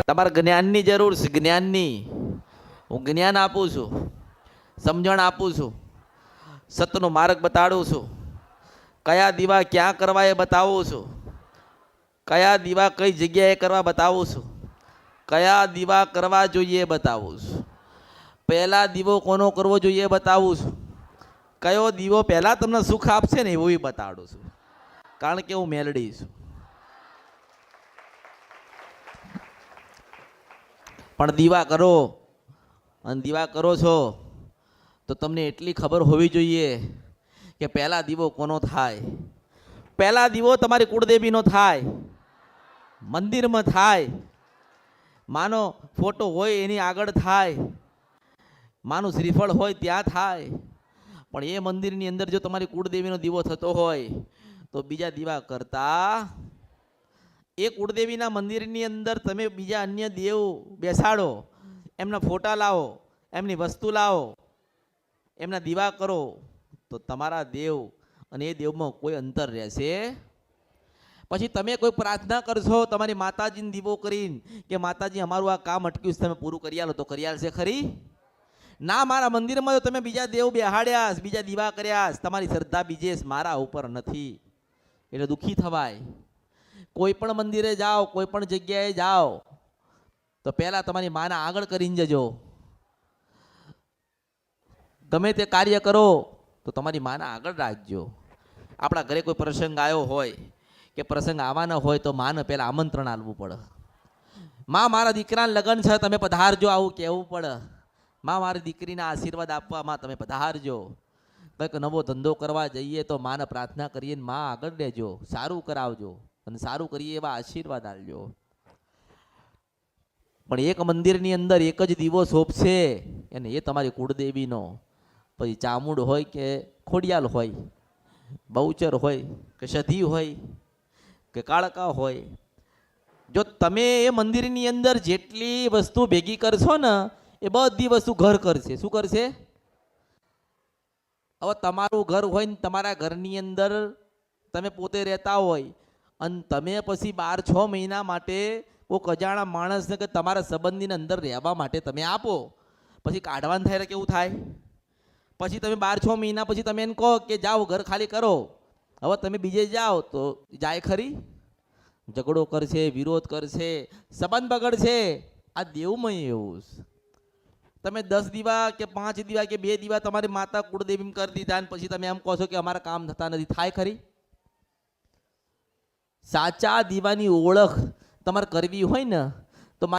તમારે જ્ઞાનની જરૂર છે, જ્ઞાનની. હું જ્ઞાન આપું છું, સમજણ આપું છું, સતનો માર્ગ બતાડું છું, કયા દીવા ક્યાં કરવા એ બતાવું છું, કયા દીવા કઈ જગ્યાએ કરવા બતાવું છું, કયા દીવા કરવા જોઈએ બતાવું છું, પહેલા દીવો કોનો કરવો જોઈએ બતાવું છું, કયો દીવો પહેલા તમને સુખ આપશે ને એવું બતાડું છું, કારણ કે હું મેલડી છું. પણ દીવા કરો અને દીવા કરો છો તો તમને એટલી ખબર હોવી જોઈએ કે પહેલા દીવો કોનો થાય. પહેલા દીવો તમારી કુળદેવીનો થાય, મંદિરમાં થાય, માનો ફોટો હોય એની આગળ થાય, માનું શ્રીફળ હોય ત્યાં થાય. પણ એ મંદિરની અંદર જો તમારી કુળદેવીનો દીવો થતો હોય તો બીજા દીવા કરતા એ કુળદેવીના મંદિરની અંદર તમે બીજા અન્ય દેવ બેસાડો, એમના ફોટા લાવો, એમની વસ્તુ લાવો, એમના દીવા કરો તો તમારા દેવ અને એ દેવમાં કોઈ અંતર રહેશે. પછી તમે કોઈ પ્રાર્થના કરશો તમારી માતાજીને દીવો કરીને કે માતાજી અમારું આ કામ અટક્યું છે, તમે પૂરું કરી આલો, તો કરી આલશે ખરી? ના, મારા મંદિરમાં તો તમે બીજા દેવ બેહાડ્યા, બીજા દીવા કર્યા, તમારી શ્રદ્ધા બીજે મારા ઉપર નથી, એટલે દુઃખી થવાય. કોઈ પણ મંદિરે જાઓ, કોઈ પણ જગ્યાએ જાઓ તો પહેલા તમારી માના આગળ કરીને જજો. ગમે તે કાર્ય કરો તો તમારી માના આગળ રાખજો. આપણા ઘરે કોઈ પ્રસંગ આવ્યો હોય કે પ્રસંગ આવવાના હોય તો માને પહેલા આમંત્રણ આપવું પડે. માં, મારા દીકરાના લગ્ન છે, તમે પધારજો, આવું કહેવું પડે. માં, મારી દીકરીના આશીર્વાદ આપવામાં તમે પધારજો. કંઈક નવો ધંધો કરવા જઈએ તો માને પ્રાર્થના કરીએ, માં આગળ લેજો, સારું કરાવજો અને સારું કરીએ એવા આશીર્વાદ આપજો. પણ એક મંદિરની અંદર એક જ દીવો શોભશે અને એ તમારી કુળદેવીનો. પછી ચામુંડ હોય કે ખોડિયાલ હોય, બહુચર હોય કે સધી હોય કે કાળકા હોય, જો તમે એ મંદિરની અંદર જેટલી વસ્તુ ભેગી કરશો ને એ બધી વસ્તુ ઘર કરશે. શું કરશે? હવે તમારું ઘર હોય ને તમારા ઘરની અંદર તમે પોતે રહેતા હોય અને તમે પછી 12-6 મહિના માટે કોઈ અજાણા માણસને કે તમારા સંબંધીની અંદર રહેવા માટે તમે આપો, પછી કાઢવાનું થાય કેવું થાય? પછી તમે 12-6 મહિના પછી તમે એને કહો કે જાઓ ઘર ખાલી કરો, હવે તમે બીજે જાઓ તો જાય ખરી? ઝઘડો કરશે, વિરોધ કરશે, સંબંધ બગડશે. આ દેવમાં એવું તમે 10 દીવા કે 5 દીવા કે 2 દીવા તમારી માતા કુળદેવી કરી દીધા અને પછી તમે એમ કહો છો કે અમારા કામ થતા નથી, થાય ખરી? સાચા દીવાની ઓળખ તમારે કરવી હોય ને